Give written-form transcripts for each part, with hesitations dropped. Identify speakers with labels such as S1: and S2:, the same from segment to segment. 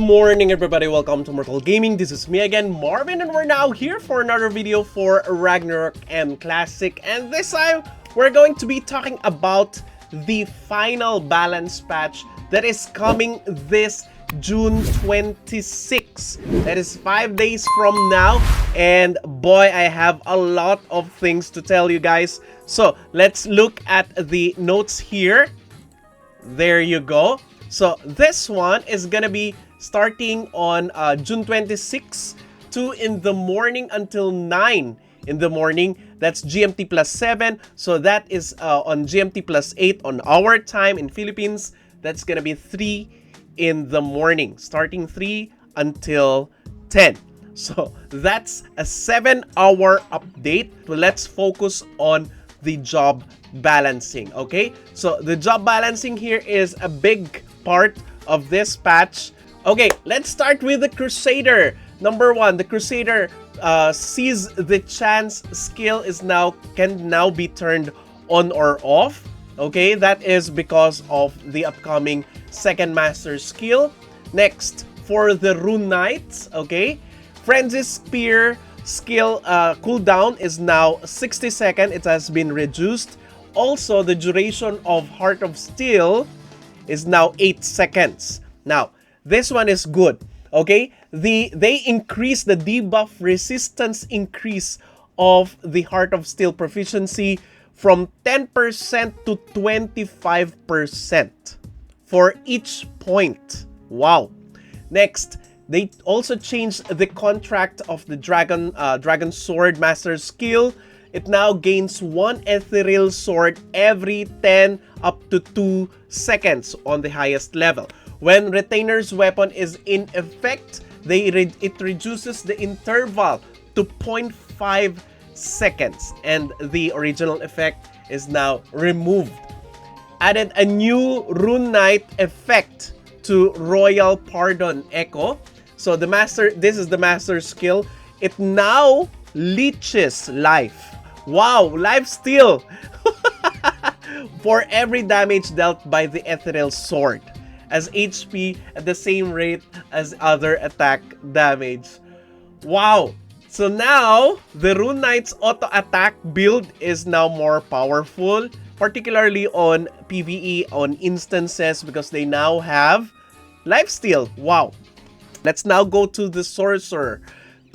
S1: morning, everybody. Welcome to Immortal Gaming. This is me again, Marvin, and we're now here for another video for Ragnarok M Classic. And this time, we're going to be talking about the final balance patch that is coming this June 26. That is 5 days from now. And boy, I have a lot of things to tell you guys. So let's look at the notes here. There you go. So this one is gonna be starting on June 26, 2 in the morning until 9 in the morning. That's GMT plus 7. So that is on GMT plus 8 on our time in Philippines. That's gonna be 3 in the morning, starting 3 until 10. So that's a 7-hour update. So let's focus on the job balancing. Okay, so the job balancing here is a big part of this patch. Okay, let's start with the Crusader. Number 1, the Crusader sees the chance skill can now be turned on or off. Okay, that is because of the upcoming second master skill. Next, for the Rune Knights, okay, Frenzy Spear skill cooldown is now 60 seconds. It has been reduced. Also, the duration of Heart of Steel is now 8 seconds. Now, this one is good. Okay, they increase the debuff resistance increase of the Heart of Steel proficiency from 10% to 25% for each point. Wow. Next, they also changed the contract of the Dragon Sword Master skill. It now gains 1 ethereal sword every 10 up to 2 seconds on the highest level. When Retainer's weapon is in effect, it reduces the interval to 0.5 seconds, and the original effect is now removed. Added a new Rune Knight effect to Royal Pardon Echo. So this is the master skill. It now leeches life. Wow, life steal for every damage dealt by the ethereal sword, as HP at the same rate as other attack damage. Wow. So now, the Rune Knight's auto-attack build is now more powerful, particularly on PvE, on instances, because they now have lifesteal. Wow. Let's now go to the Sorcerer.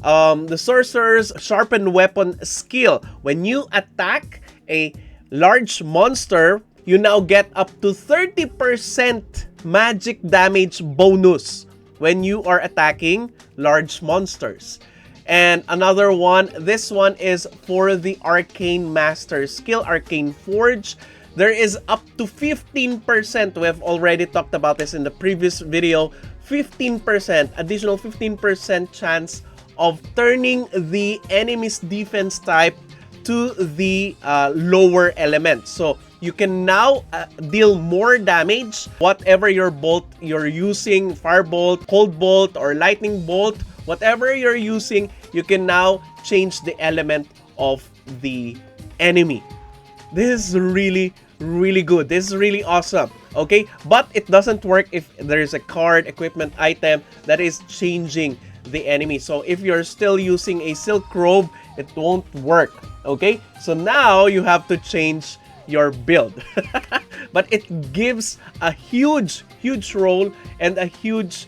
S1: The Sorcerer's Sharpened Weapon skill. When you attack a large monster, you now get up to 30% magic damage bonus when you are attacking large monsters. And another one, this one is for the Arcane Master skill, Arcane Forge. There is up to 15%. We have already talked about this in the previous video. 15%, additional 15% chance of turning the enemy's defense type to the lower element. So you can now deal more damage. Whatever your bolt you're using, firebolt, cold bolt, or lightning bolt, whatever you're using, you can now change the element of the enemy. This is really good. This is really awesome. Okay, but it doesn't work if there is a card, equipment, item that is changing the enemy. So if you're still using a silk robe, it won't work. Okay, so now you have to change your build. But it gives a huge role and a huge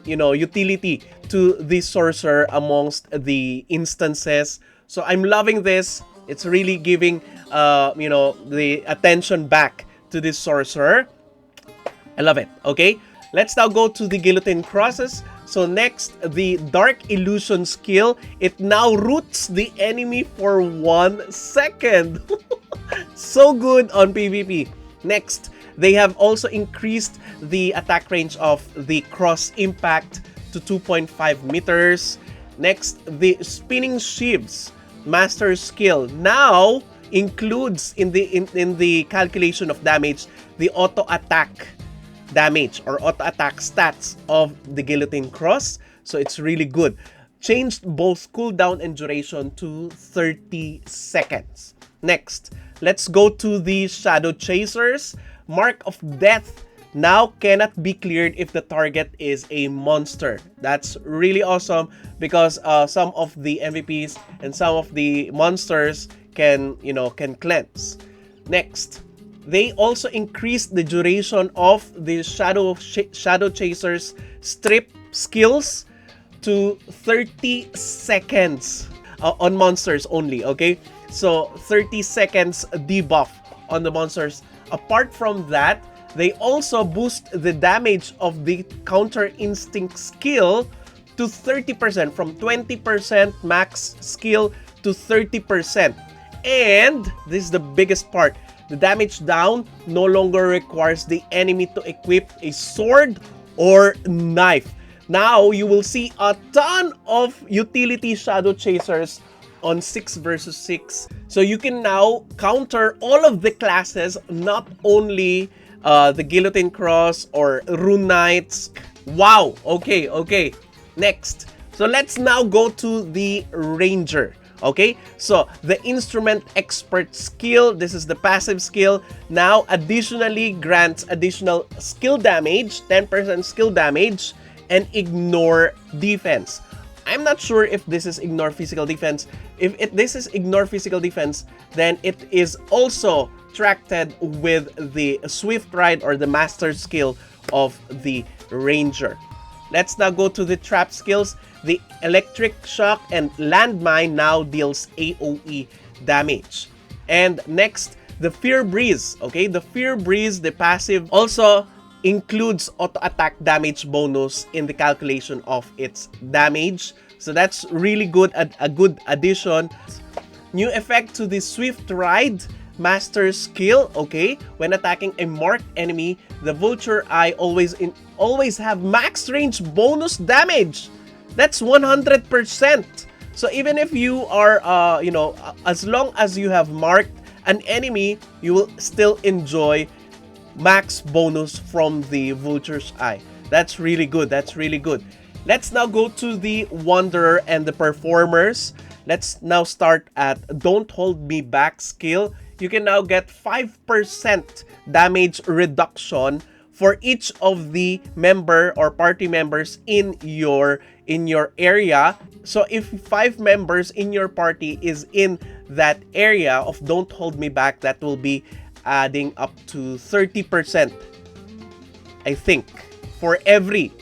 S1: utility to the Sorcerer amongst the instances. So I'm loving this. It's really giving the attention back to this Sorcerer. I love it. Okay, let's now go to the Guillotine Crosses. So next, the Dark Illusion skill. It now roots the enemy for 1 second. So good on PvP. Next, they have also increased the attack range of the Cross Impact to 2.5 meters. Next, the Spinning Sheaves Master skill now includes in the calculation of damage the auto attack damage or auto attack stats of the Guillotine Cross. So it's really good. Changed both cooldown and duration to 30 seconds. Next, let's go to the Shadow Chasers. Mark of Death now cannot be cleared if the target is a monster. That's really awesome because some of the MVPs and some of the monsters can, can cleanse. Next, they also increased the duration of the Shadow Chaser's strip skills to 30 seconds on monsters only, okay? So 30 seconds debuff on the monsters. Apart from that, they also boost the damage of the Counter Instinct skill to 30%, from 20% max skill to 30%. And this is the biggest part. The damage down no longer requires the enemy to equip a sword or knife. Now, you will see a ton of utility Shadow Chasers on 6 versus 6. So you can now counter all of the classes, not only the Guillotine Cross or Rune Knights. Wow! Okay. Next. So let's now go to the Ranger. Okay, so the Instrument Expert skill, this is the passive skill, now additionally grants additional skill damage, 10% skill damage, and ignore defense. I'm not sure if this is ignore physical defense. If this is ignore physical defense, then it is also tracked with the Swift Ride or the Master skill of the Ranger. Let's now go to the trap skills. The Electric Shock and Landmine now deals AoE damage. And next, the Fear Breeze. Okay, the Fear Breeze, the passive, also includes auto attack damage bonus in the calculation of its damage. So that's really good, a good addition. New effect to the Swift Ride Master skill. Okay, when attacking a marked enemy, the Vulture Eye always have max range bonus damage. That's 100%. So even if you are, as long as you have marked an enemy, you will still enjoy max bonus from the Vulture's Eye. That's really good. That's really good. Let's now go to the Wanderer and the Performers. Let's now start at Don't Hold Me Back skill. You can now get 5% damage reduction for each of the member or party members in your area. So if 5 members in your party is in that area of Don't Hold Me Back, that will be adding up to 30%, I think, for every.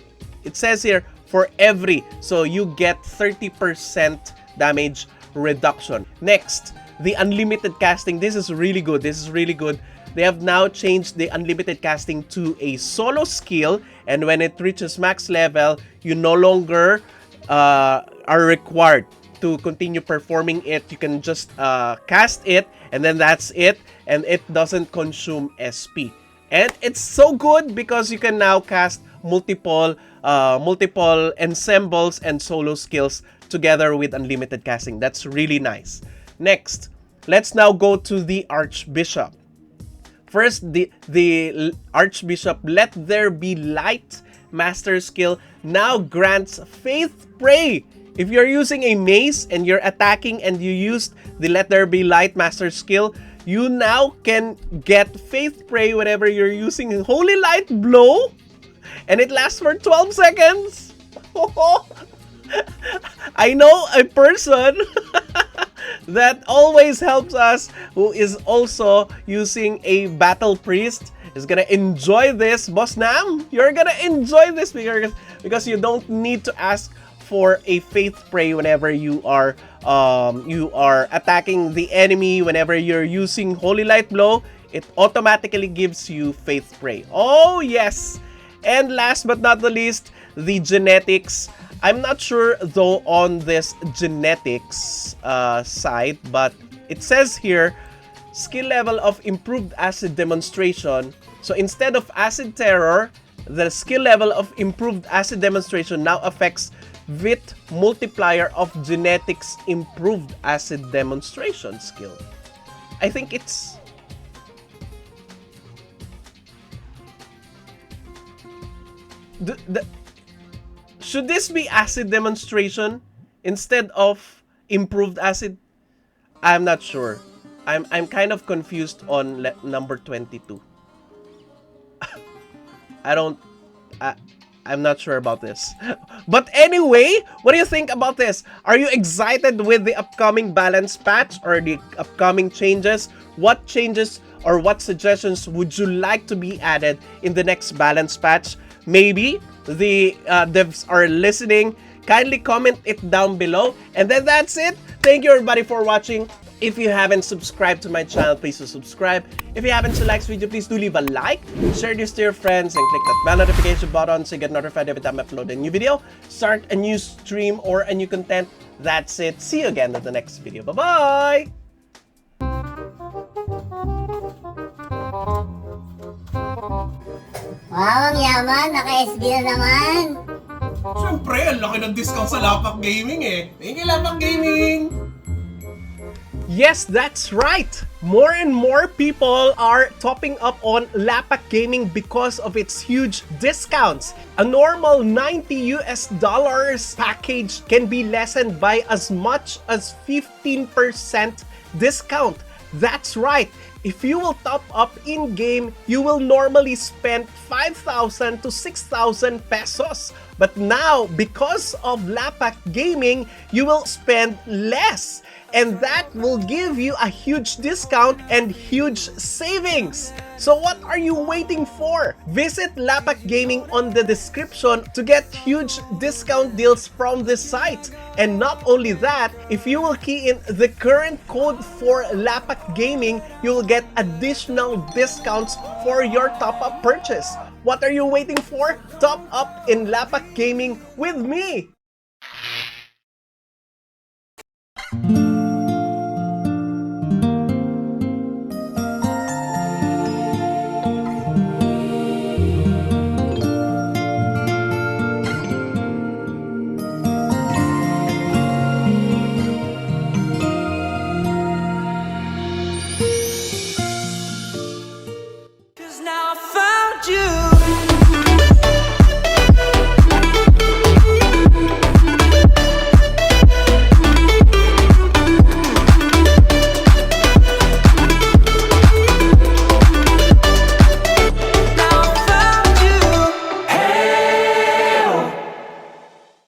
S1: It says here for every, so you get 30% damage reduction. Next, the unlimited casting. This is really good. This is really good. They have now changed the unlimited casting to a solo skill, and when it reaches max level, you no longer are required to continue performing it. You can just cast it, and then that's it, and it doesn't consume SP. And it's so good because you can now cast multiple ensembles and solo skills together with unlimited casting. That's really nice. Next, let's now go to the Archbishop. First, the Archbishop Let There Be Light Master skill now grants Faith Pray. If you're using a mace and you're attacking and you used the Let There Be Light Master skill, you now can get Faith Pray whenever you're using Holy Light Blow, and it lasts for 12 seconds. I know a person that always helps us, who is also using a Battle Priest, is gonna enjoy this. Boss Nam, you're gonna enjoy this because you don't need to ask for a Faith Pray whenever you are attacking the enemy. Whenever you're using Holy Light Blow, it automatically gives you Faith Pray. Oh yes. And last but not the least, the genetics. I'm not sure though on this genetics side, but it says here skill level of improved acid demonstration. So instead of acid terror, the skill level of improved acid demonstration now affects VIT multiplier of genetics improved acid demonstration skill. I think it's should this be acid demonstration instead of improved acid? I'm not sure. I'm kind of confused on number 22. I don't... I'm not sure about this. But anyway, what do you think about this? Are you excited with the upcoming balance patch or the upcoming changes? What changes or what suggestions would you like to be added in the next balance patch? Maybe the devs are listening. Kindly comment it down below. And then that's it. Thank you everybody for watching. If you haven't subscribed to my channel, please do subscribe. If you haven't liked this video, please do leave a like. Share this to your friends and click that bell notification button so you get notified every time I upload a new video, start a new stream, or a new content. That's it. See you again in the next video. Bye-bye!
S2: Wow, ang yaman! Naka-SB na naman!
S1: Siyempre, ang laki ng discount sa Lapakgaming eh. Thank you, Lapakgaming! Yes, that's right! More and more people are topping up on Lapakgaming because of its huge discounts. A normal $90 package can be lessened by as much as 15% discount. That's right! If you will top up in-game, you will normally spend 5,000 to 6,000 pesos. But now, because of Lapakgaming, you will spend less. And that will give you a huge discount and huge savings. So what are you waiting for? Visit Lapakgaming on the description to get huge discount deals from this site. And not only that, if you will key in the current code for Lapakgaming, you will get additional discounts for your top-up purchase. What are you waiting for? Top up in Lapakgaming with me!